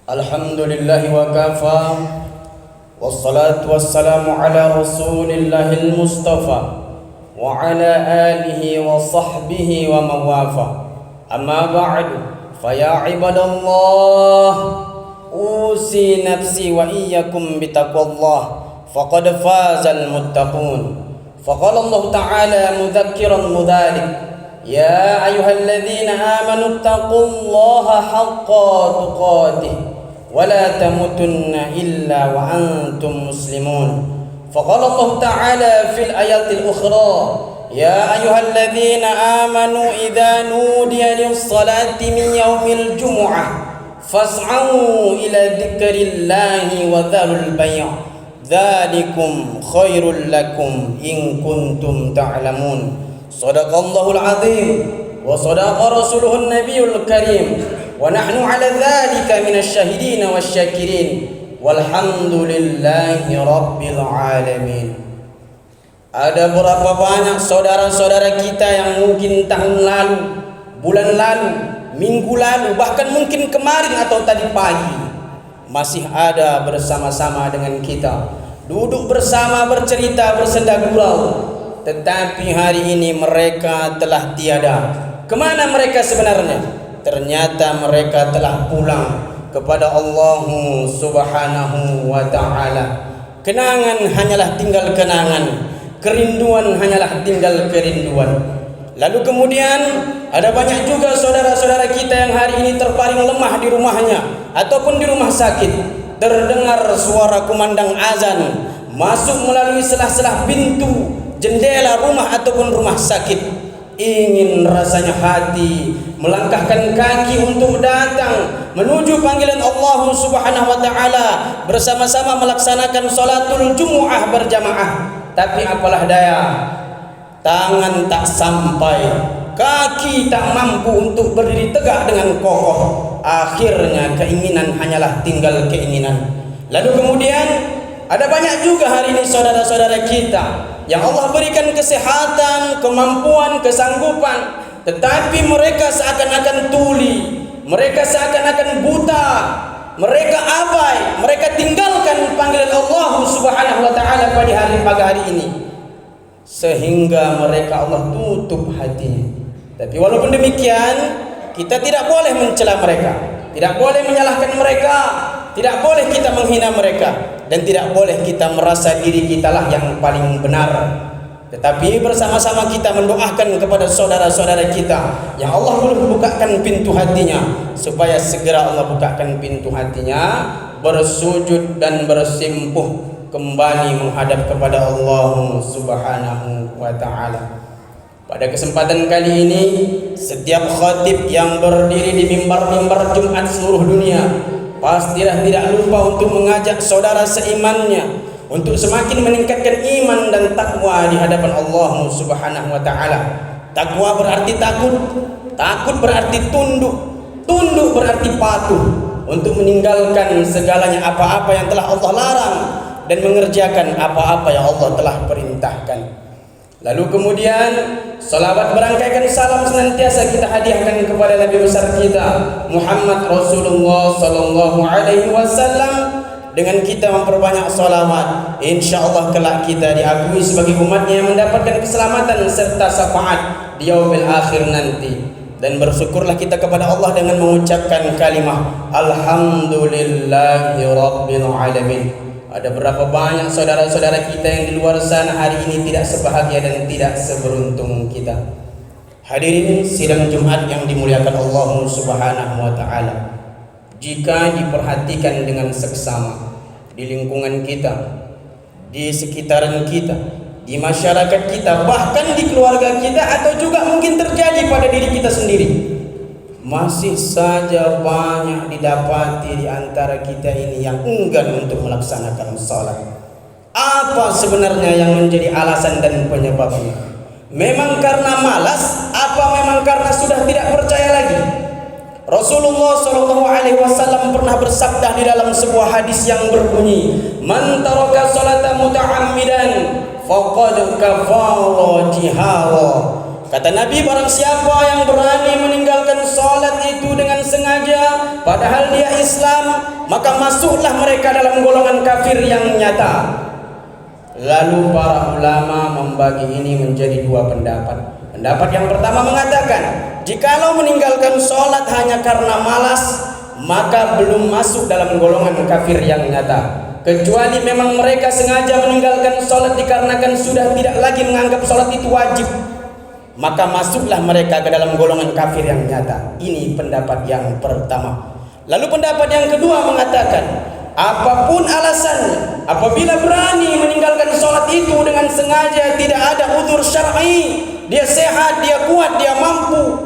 Alhamdulillahi wa kafa, wassalatu wassalamu ala rasulillahil mustafa wa ala alihi wa sahbihi wa mawafa. Amma ba'du, faya ibadallah, usi nafsi wa iyyakum bitaqwallah, faqad fazal muttaqun. Faqala Allah ta'ala mudzakiran mudhalik, ya ayyuhalladzina amanu taqullaha haqqa tuqatih wa la tamutunna illa wa antum muslimun. Faqala Allah ta'ala fil ayatil ukhra, ya ayyuhalladzina amanu idza nudiya lis-salati min yaumil jumu'ah fas'au ila dzikrillahi wa dzarul bay', dzalikum khairul lakum in kuntum ta'lamun. Sadaqallahul azim wa sadaqa rasuluhun nabiyul karim wa nahnu ala dzalika minasyahidin wasyakirin walhamdulillahi rabbil alamin. Ada berapa banyak saudara-saudara kita yang mungkin tahun lalu, bulan lalu, minggu lalu, bahkan mungkin kemarin atau tadi pagi masih ada bersama-sama dengan kita, duduk bersama, bercerita, bersenda gurau. Tetapi hari ini mereka telah tiada. Kemana mereka sebenarnya? Ternyata mereka telah pulang kepada Allah subhanahu wa ta'ala. Kenangan hanyalah tinggal kenangan, kerinduan hanyalah tinggal kerinduan. Lalu kemudian ada banyak juga saudara-saudara kita yang hari ini terbaring lemah di rumahnya ataupun di rumah sakit. Terdengar suara kumandang azan masuk melalui selah-selah pintu, jendela rumah ataupun rumah sakit. Ingin rasanya hati melangkahkan kaki untuk datang menuju panggilan Allah subhanahu wa ta'ala, bersama-sama melaksanakan salatul jumu'ah berjamaah. Tapi apalah daya, tangan tak sampai, kaki tak mampu untuk berdiri tegak dengan kokoh. Akhirnya keinginan hanyalah tinggal keinginan. Lalu kemudian ada banyak juga hari ini saudara-saudara kita yang Allah berikan kesehatan, kemampuan, kesanggupan, tetapi mereka seakan-akan tuli, mereka seakan-akan buta, mereka abai, mereka tinggalkan panggilan Allah subhanahu wa ta'ala pada pagi hari ini, sehingga mereka Allah tutup hatinya. Tapi walaupun demikian, kita tidak boleh mencela mereka, tidak boleh menyalahkan mereka, tidak boleh kita menghina mereka, dan tidak boleh kita merasa diri kita lah yang paling benar. Tetapi bersama-sama kita mendoakan kepada saudara-saudara kita yang Allah belum bukakan pintu hatinya, supaya segera Allah bukakan pintu hatinya, bersujud dan bersimpuh kembali menghadap kepada Allah subhanahu wa ta'ala. Pada kesempatan kali ini, setiap khatib yang berdiri di mimbar-mimbar Jumat seluruh dunia pastilah tidak lupa untuk mengajak saudara seimannya untuk semakin meningkatkan iman dan takwa di hadapan Allah subhanahu wa ta'ala. Takwa berarti takut, takut berarti tunduk, tunduk berarti patuh untuk meninggalkan segalanya apa-apa yang telah Allah larang dan mengerjakan apa-apa yang Allah telah perintahkan. Lalu kemudian salawat berangkaikan salam senantiasa kita hadiahkan kepada Nabi besar kita Muhammad Rasulullah sallallahu alaihi wasallam. Dengan kita memperbanyak salawat, insyaallah kelak kita diakui sebagai umatnya yang mendapatkan keselamatan serta syafaat di yaumil akhir nanti. Dan bersyukurlah kita kepada Allah dengan mengucapkan kalimah alhamdulillahi rabbil alamin. Ada berapa banyak saudara-saudara kita yang di luar sana hari ini tidak sebahagia dan tidak seberuntung kita. Hadirin sidang Jumat yang dimuliakan Allah subhanahu wa ta'ala, jika diperhatikan dengan seksama di lingkungan kita, di sekitaran kita, di masyarakat kita, bahkan di keluarga kita, atau juga mungkin terjadi pada diri kita sendiri, masih saja banyak didapati di antara kita ini yang enggan untuk melaksanakan salat. Apa sebenarnya yang menjadi alasan dan penyebabnya? Memang karena malas? Apa memang karena sudah tidak percaya lagi? Rasulullah SAW pernah bersabda di dalam sebuah hadis yang berbunyi, "Man taraka salata muta'ammidan faqad kafara jihara." Kata Nabi, barang siapa yang berani meninggalkan sholat itu dengan sengaja padahal dia Islam, maka masuklah mereka dalam golongan kafir yang nyata. Lalu para ulama membagi ini menjadi dua pendapat. Pendapat yang pertama mengatakan, jikalau meninggalkan sholat hanya karena malas, maka belum masuk dalam golongan kafir yang nyata. Kecuali memang mereka sengaja meninggalkan sholat dikarenakan sudah tidak lagi menganggap sholat itu wajib, maka masuklah mereka ke dalam golongan kafir yang nyata. Ini pendapat yang pertama. Lalu pendapat yang kedua mengatakan, apapun alasannya, apabila berani meninggalkan sholat itu dengan sengaja, tidak ada uzur syar'i, dia sehat, dia kuat, dia mampu,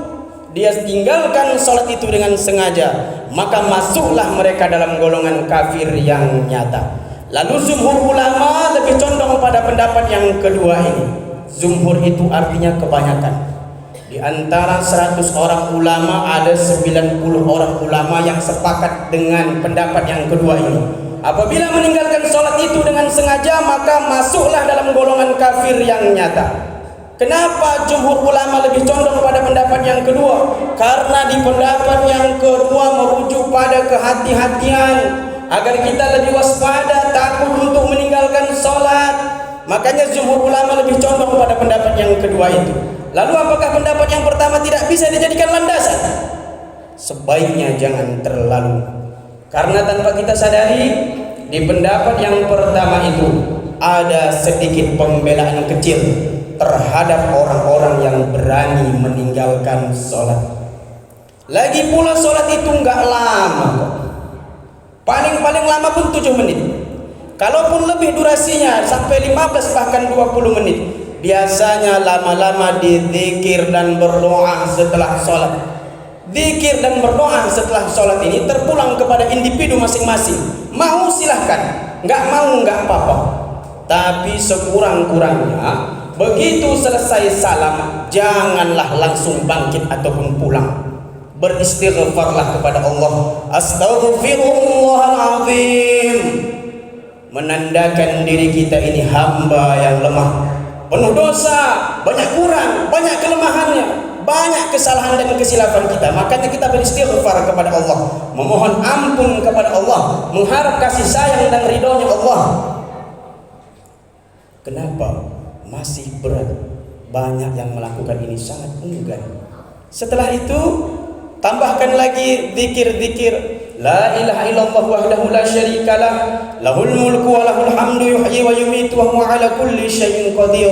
dia tinggalkan sholat itu dengan sengaja, maka masuklah mereka dalam golongan kafir yang nyata. Lalu jumhur ulama lebih condong pada pendapat yang kedua ini. Jumhur itu artinya kebanyakan. Di antara 100 orang ulama ada 90 orang ulama yang sepakat dengan pendapat yang kedua ini. Apabila meninggalkan sholat itu dengan sengaja, maka masuklah dalam golongan kafir yang nyata. Kenapa jumhur ulama lebih condong pada pendapat yang kedua? Karena di pendapat yang kedua merujuk pada kehati-hatian, agar kita lebih waspada, takut untuk meninggalkan sholat. Makanya jumhur ulama lebih condong pada pendapat yang kedua itu. Lalu apakah pendapat yang pertama tidak bisa dijadikan landasan? Sebaiknya jangan terlalu, karena tanpa kita sadari di pendapat yang pertama itu ada sedikit pembelaan kecil terhadap orang-orang yang berani meninggalkan sholat. Lagi pula sholat itu enggak lama kok. Paling-paling lama pun 7 menit. Kalaupun lebih durasinya sampai 15 bahkan 20 menit. Biasanya lama-lama di zikir dan berdoa setelah sholat. Zikir dan berdoa setelah sholat ini terpulang kepada individu masing-masing. Mau silahkan, nggak mau nggak apa-apa. Tapi sekurang-kurangnya begitu selesai salam, janganlah langsung bangkit ataupun pulang. Beristighfarlah kepada Allah. Astaghfirullahaladzim. Menandakan diri kita ini hamba yang lemah, penuh dosa, banyak kurang, banyak kelemahannya, banyak kesalahan dan kesilapan kita. Makanya kita beristighfar kepada Allah, memohon ampun kepada Allah, mengharap kasih sayang dan ridhonya Allah. Kenapa masih berat? Banyak yang melakukan ini sangat enggan. Setelah itu tambahkan lagi zikir-zikir. La ilaha illallah wahdahu la syarikalah, lahul mulku wa lahul hamdu yuhyi wa yumitu wa huwa ala kulli syai'in qadir.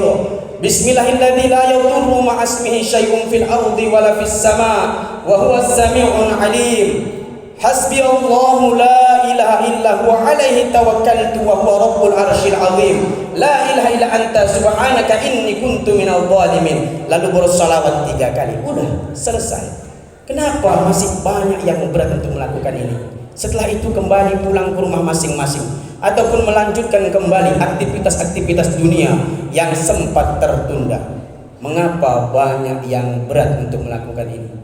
Bismillahilladzi la yadurru ma'a ismihi syai'un fil ardi wa la fis sama' wa huwas sami'un 'alim. Hasbiyallahu la ilaha illa huwa 'alaihi tawakkaltu wa huwa rabbul arsyil 'azim. La ilaha illa anta subhanaka inni kuntu minadh dhalimin. Lalu bersalawat 3 kali. Udah selesai. Kenapa masih banyak yang berat untuk melakukan ini? Setelah itu kembali pulang ke rumah masing-masing, ataupun melanjutkan kembali aktivitas-aktivitas dunia yang sempat tertunda. Mengapa banyak yang berat untuk melakukan ini?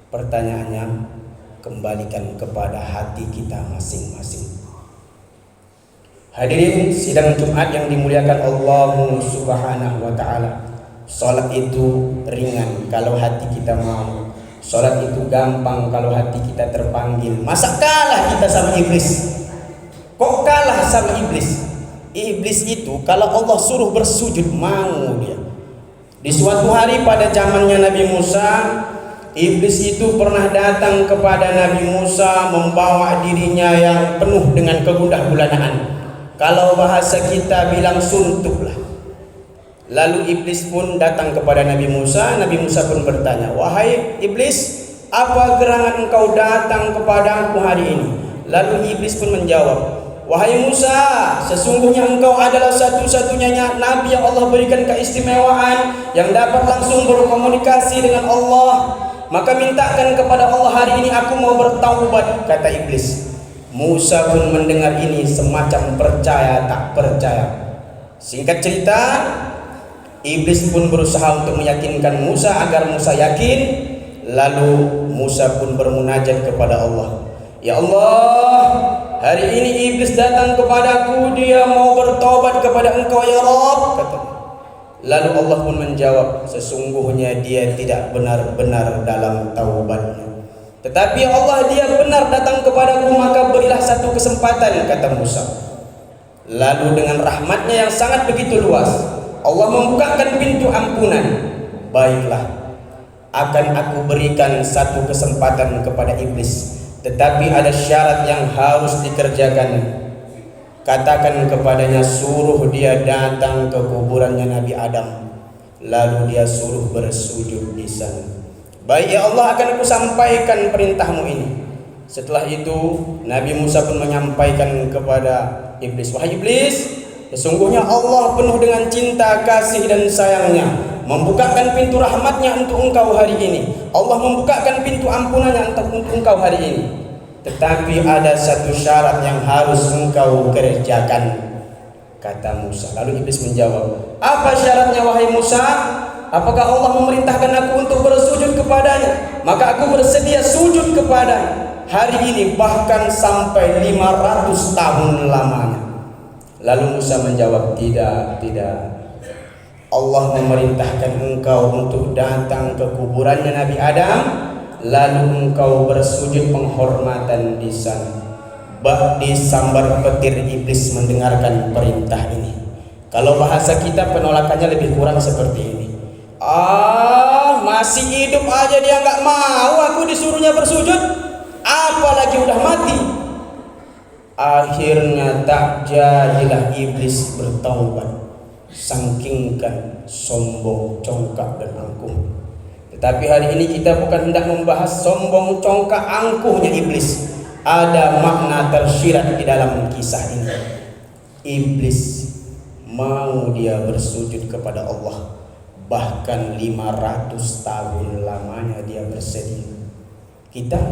Pertanyaannya, kembalikan kepada hati kita masing-masing. Hadirin sidang Jumat yang dimuliakan Allah Subhanahu wa taala. Salat itu ringan kalau hati kita mau. Salat itu gampang kalau hati kita terpanggil. Masa kalah kita sama iblis? Kok kalah sama iblis? Iblis itu kalau Allah suruh bersujud mau dia. Di suatu hari pada zamannya Nabi Musa, iblis itu pernah datang kepada Nabi Musa membawa dirinya yang penuh dengan kegundah gulanaan. Kalau bahasa kita bilang suntuk lah. Lalu iblis pun datang kepada Nabi Musa. Nabi Musa pun bertanya, wahai iblis, apa gerangan engkau datang kepada aku hari ini? Lalu iblis pun menjawab, wahai Musa, sesungguhnya engkau adalah satu-satunya nabi yang Allah berikan keistimewaan yang dapat langsung berkomunikasi dengan Allah. Maka mintakan kepada Allah hari ini aku mau bertaubat, kata iblis. Musa pun mendengar ini semacam percaya tak percaya. Singkat cerita, iblis pun berusaha untuk meyakinkan Musa agar Musa yakin. Lalu Musa pun bermunajat kepada Allah. Ya Allah, hari ini iblis datang kepadaku, dia mau bertobat kepada engkau ya Rabb, kata. Lalu Allah pun menjawab, sesungguhnya dia tidak benar-benar dalam taubatnya. Tetapi Allah, dia benar datang kepadaku, maka berilah satu kesempatan, kata Musa. Lalu dengan rahmatnya yang sangat begitu luas, Allah membukakan pintu ampunan. Baiklah, akan aku berikan satu kesempatan kepada iblis, tetapi ada syarat yang harus dikerjakan. Katakan kepadanya, suruh dia datang ke kuburannya Nabi Adam, lalu dia suruh bersujud di sana. Baik ya Allah, akan aku sampaikan perintahmu ini. Setelah itu Nabi Musa pun menyampaikan kepada iblis, wahai iblis, sesungguhnya Allah penuh dengan cinta, kasih dan sayangnya, membukakan pintu rahmatnya untuk engkau hari ini. Allah membukakan pintu ampunannya untuk engkau hari ini. Tetapi ada satu syarat yang harus engkau kerjakan, kata Musa. Lalu iblis menjawab, apa syaratnya wahai Musa? Apakah Allah memerintahkan aku untuk bersujud kepadanya? Maka aku bersedia sujud kepadanya hari ini, bahkan sampai 500 tahun lamanya. Lalu Musa menjawab, tidak. Allah memerintahkan engkau untuk datang ke kuburannya Nabi Adam, lalu engkau bersujud penghormatan di sana. Bak disambar petir iblis mendengarkan perintah ini. Kalau bahasa kita penolakannya lebih kurang seperti ini. Masih hidup aja dia nggak mau aku disuruhnya bersujud, apalagi udah mati. Akhirnya tak jadilah iblis bertaubat, sangkingkan sombong, congkak dan angkuh. Tetapi hari ini kita bukan hendak membahas sombong, congkak, angkuhnya iblis. Ada makna tersirat di dalam kisah ini. Iblis mau dia bersujud kepada Allah, bahkan 500 tahun lamanya dia bersedia. Kita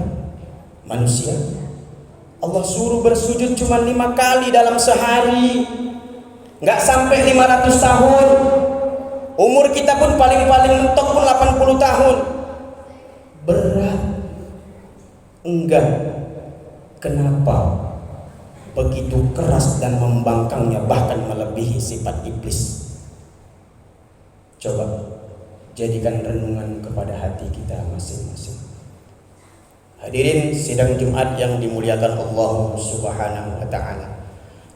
manusia, Allah suruh bersujud cuma 5 kali dalam sehari, nggak sampai 500 tahun. Umur kita pun paling-paling mentok pun 80 tahun. Berat? Enggak. Kenapa? Begitu keras dan membangkangnya, bahkan melebihi sifat iblis. Coba jadikan renungan kepada hati kita masing-masing. Hadirin sidang Jumat yang dimuliakan Allah Subhanahu wa ta'ala.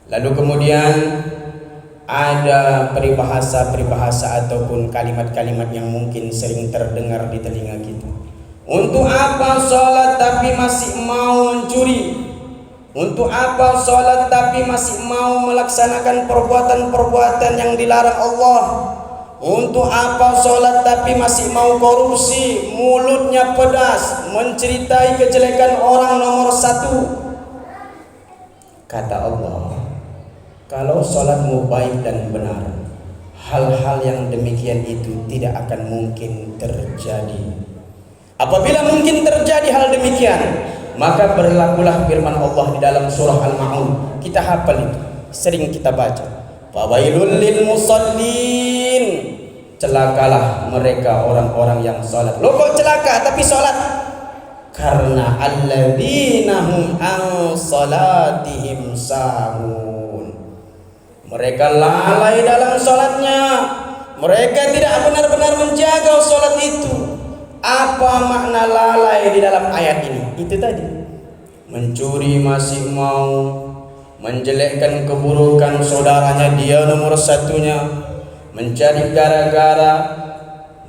Lalu kemudian ada peribahasa ataupun kalimat-kalimat yang mungkin sering terdengar di telinga kita. Untuk apa sholat tapi masih mau mencuri? Untuk apa sholat tapi masih mau melaksanakan perbuatan-perbuatan yang dilarang Allah? Untuk apa sholat tapi masih mau korupsi, mulutnya pedas, menceritai kejelekan orang nomor 1? Kata Allah, kalau sholatmu baik dan benar, hal-hal yang demikian itu tidak akan mungkin terjadi. Apabila mungkin terjadi hal demikian, maka berlakulah firman Allah di dalam surah Al-Ma'un. Kita hafal itu, sering kita baca. Fawailul lil musallin, celakalah mereka orang-orang yang sholat. Loh kok celaka tapi sholat? Karena alladzina hum an sholatihim sahun, mereka lalai dalam sholatnya. Mereka tidak benar-benar menjaga sholat itu. Apa makna lalai di dalam ayat ini? Itu tadi, mencuri masih mau, menjelekkan keburukan saudaranya dia nomor 1-nya, mencari gara-gara,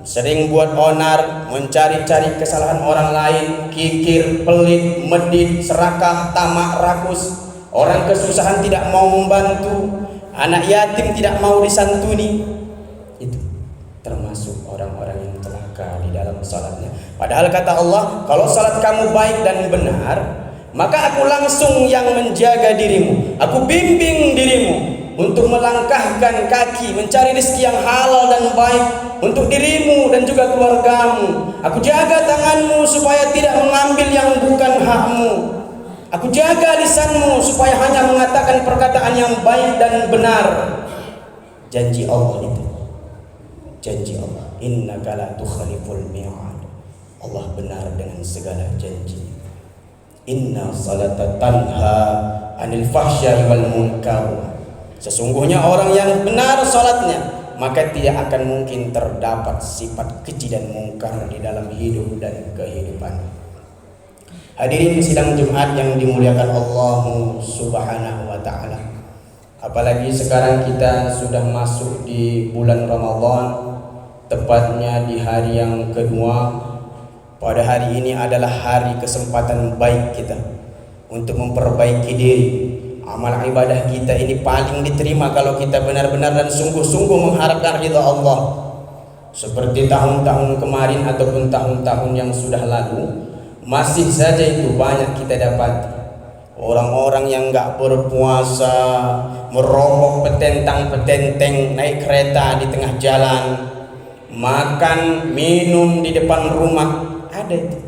sering buat onar, mencari-cari kesalahan orang lain, kikir, pelit, medit, serakah, tamak, rakus, orang kesusahan tidak mau membantu, anak yatim tidak mau disantuni. Itu termasuk orang-orang yang celaka di dalam salatnya. Padahal kata Allah, kalau salat kamu baik dan benar, maka aku langsung yang menjaga dirimu, aku bimbing dirimu untuk melangkahkan kaki mencari rezeki yang halal dan baik untuk dirimu dan juga keluargamu. Aku jaga tanganmu supaya tidak mengambil yang bukan hakmu. Aku jaga lisanmu supaya hanya mengatakan perkataan yang baik dan benar. Janji Allah itu, janji Allah, innaka la tukhliful mi'ad. Allah benar dengan segala janji. Inna salata tanha anil fahsya'i wal munkar. Sesungguhnya orang yang benar salatnya, maka tidak akan mungkin terdapat sifat keji dan mungkar di dalam hidup dan kehidupan. Hadirin sidang Jumat yang dimuliakan Allah Subhanahu wa taala. Apalagi sekarang kita sudah masuk di bulan Ramadan, tepatnya di hari yang kedua. Pada hari ini adalah hari kesempatan baik kita untuk memperbaiki diri. Amal ibadah kita ini paling diterima kalau kita benar-benar dan sungguh-sungguh mengharapkan ridha Allah. Seperti tahun-tahun kemarin ataupun tahun-tahun yang sudah lalu, masih saja itu banyak kita dapat orang-orang yang enggak berpuasa, merokok petentang-petenteng, naik kereta di tengah jalan, makan, minum di depan rumah. Ada itu.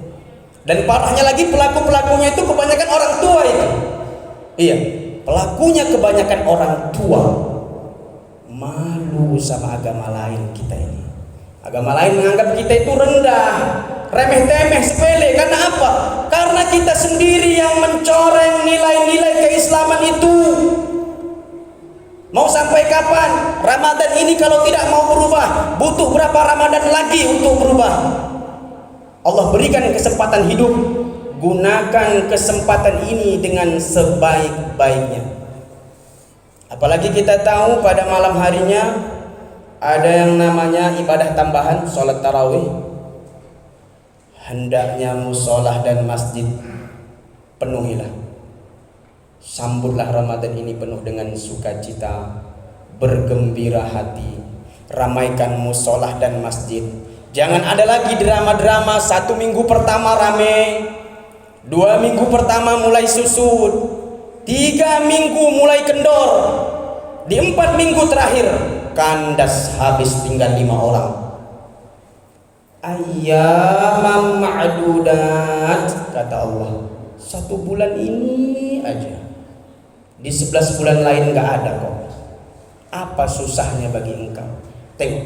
Dan parahnya lagi pelaku-pelakunya itu kebanyakan orang tua itu. Iya, pelakunya kebanyakan orang tua. Malu sama agama lain kita ini. Agama lain menganggap kita itu rendah, remeh-temeh, sepele. Karena apa? Karena kita sendiri yang mencoreng nilai-nilai keislaman itu. Mau sampai kapan? Ramadan ini kalau tidak mau berubah, butuh berapa Ramadan lagi untuk berubah? Allah berikan kesempatan hidup, gunakan kesempatan ini dengan sebaik-baiknya. Apalagi kita tahu pada malam harinya ada yang namanya ibadah tambahan, sholat tarawih. Hendaknya musolah dan masjid penuhilah. Sambutlah Ramadan ini penuh dengan sukacita, bergembira hati. Ramaikan musolah dan masjid. Jangan ada lagi drama-drama 1 minggu pertama rame, 2 minggu pertama mulai susut, 3 minggu mulai kendor, di 4 minggu terakhir kandas habis tinggal 5 orang. Ayyamam ma'dudat, kata Allah, 1 bulan ini aja, di 11 bulan lain gak ada kok. Apa susahnya bagi engkau? Tengok,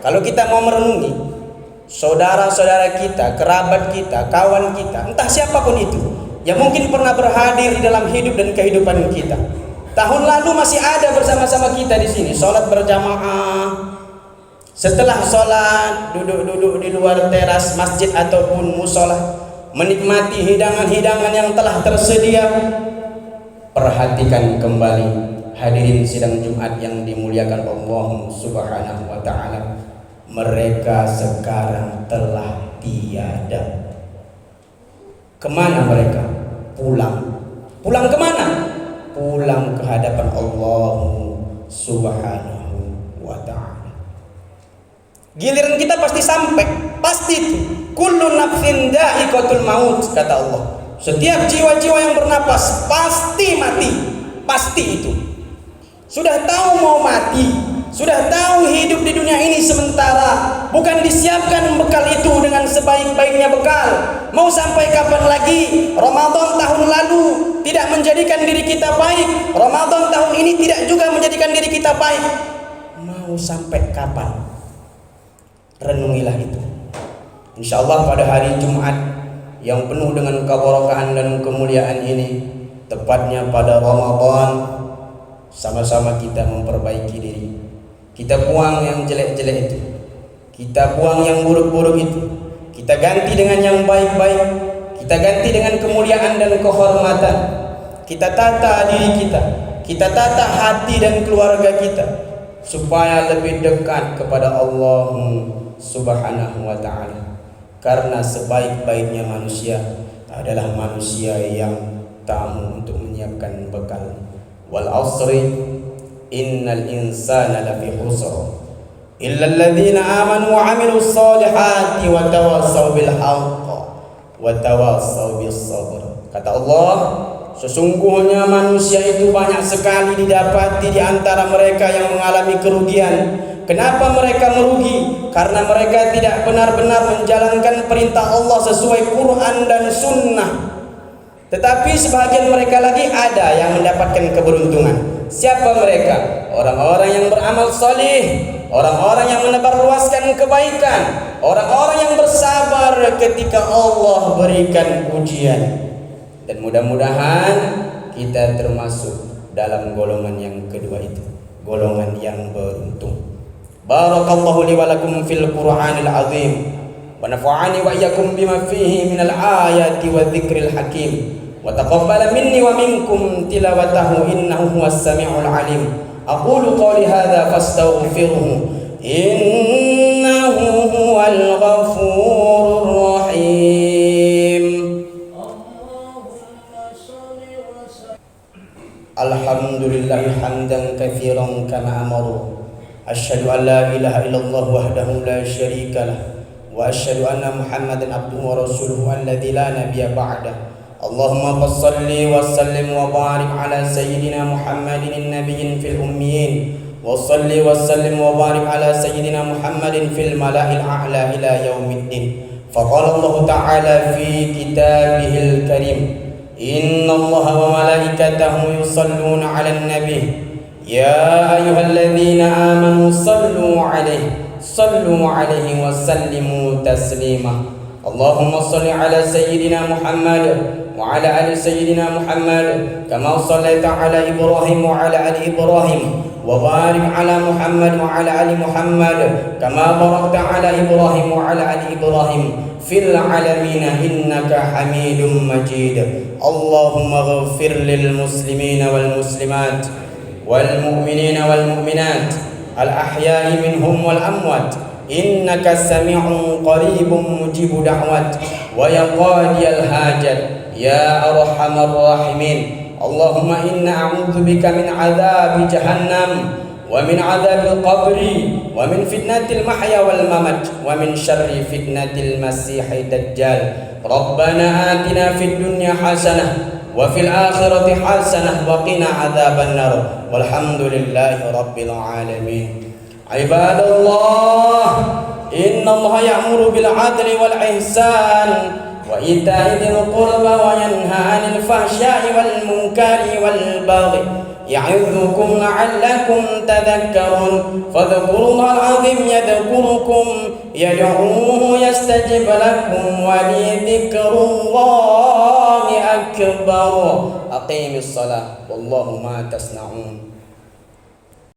kalau kita mau merenungi saudara-saudara kita, kerabat kita, kawan kita, entah siapapun itu yang mungkin pernah berhadir di dalam hidup dan kehidupan kita. Tahun lalu masih ada bersama-sama kita di sini, sholat berjamaah. Setelah sholat, duduk-duduk di luar teras masjid ataupun musola, menikmati hidangan-hidangan yang telah tersedia. Perhatikan kembali, hadirin sidang Jumat yang dimuliakan Allah Subhanahu wa taala. Mereka sekarang telah tiada. Kemana mereka? Pulang. Pulang kemana? Pulang ke hadapan Allah Subhanahu wa ta'ala. Giliran kita pasti sampai. Pasti itu. Kullu nafsin dha'iqatul maut, kata Allah. Setiap jiwa-jiwa yang bernapas pasti mati. Pasti itu. Sudah tahu mau mati, sudah tahu hidup di dunia ini sementara, bukan disiapkan bekal itu dengan sebaik-baiknya bekal. Mau sampai kapan lagi? Ramadan tahun lalu tidak menjadikan diri kita baik, Ramadan tahun ini tidak juga menjadikan diri kita baik. Mau sampai kapan? Renungilah itu. Insya Allah pada hari Jumat yang penuh dengan keberkahan dan kemuliaan ini, tepatnya pada Ramadan, sama-sama kita memperbaiki diri. Kita buang yang jelek-jelek itu, kita buang yang buruk-buruk itu, kita ganti dengan yang baik-baik, kita ganti dengan kemuliaan dan kehormatan. Kita tata diri kita tata hati dan keluarga kita supaya lebih dekat kepada Allah Subhanahu wa ta'ala. Karena sebaik-baiknya manusia adalah manusia yang tahu untuk menyiapkan bekal. Wal asri innal insana lafi khusr illa alladhina amanu wa amilus solihati wa tawassaw bil haqq wa tawassaw bis sabr. Kata Allah, sesungguhnya manusia itu banyak sekali didapati di antara mereka yang mengalami kerugian. Kenapa mereka merugi? Karena mereka tidak benar-benar menjalankan perintah Allah sesuai Quran dan Sunnah. Tetapi sebagian mereka lagi ada yang mendapatkan keberuntungan. Siapa mereka? Orang-orang yang beramal salih, orang-orang yang menebarluaskan kebaikan, orang-orang yang bersabar ketika Allah berikan ujian. Dan mudah-mudahan kita termasuk dalam golongan yang kedua itu, golongan yang beruntung. Barakallahu li wa lakum fil Qur'anil azim wa nafa'ani wa iyyakum bima fihi minal ayati wa dzikril hakim wa taqabbala minni wa minkum tilawatahu innahu huwas samiul alim. Aqulu qawli hadza fastaghfiruhu innahu huwal ghafurur rahim. Alhamdulillahi hamdan katsiran kama amaru. Asyhadu an la ilaha illallah wahdahu la syarika lah wa asyhadu anna Muhammadan abduhu wa rasuluhu alladzi la nabiyya ba'dah. Allahumma shalli wa sallim wa barik ala sayyidina Muhammadin nabiyyin fil ummiyin wa shalli wa sallim wa barik ala sayyidina Muhammadin fil mala'il a'la ila yaumiddin. Faqala Allah ta'ala fi kitabihil karim, inna Allah wa malaikatahu yusalluna 'alan nabiy ya ayyuhalladzina amanu sallu 'alaihi wa sallimu taslima. Allahumma shalli 'ala sayyidina Muhammad wa 'ala ali sayyidina Muhammad kama shallaita 'ala Ibrahim wa 'ala ali Ibrahim wa barik 'ala Muhammad wa 'ala ali Muhammad kama barakta 'ala Ibrahim wa 'ala ali Ibrahim fil 'alamin innaka Hamidum Majid. Allahumma ighfir lil muslimina wal muslimat wal mu'minina wal mu'minat al ahya'i minhum wal amwat innaka sami'un qaribun mujibu da'wat wa ya qadiyal hajat ya arhamar rahimin. Allahumma inna a'udzu bika min 'adzabi jahannam wa min 'adzabil qabri wa min fitnatil mahya wal mamat wa min syarri fitnatil masiihid dajjal. Rabbana atina fid dunya hasanah wa fil akhirati hasanah wa qina 'adzabannar. Walhamdulillahi rabbil alamin. Ibadallah, inna Allah ya'muru bil 'adli wal ihsan wa ita'i dzil qurba wa yanha 'anil fahsya'i wal munkari wal baghi ya'idzukum la'allakum tadhakkarun. Fadhkurullahal 'azim yadhkurukum yad'uuhu yastajib lakum wa li dzikrullahi akbar. Aqimis shalah wallahu ma tasna'un.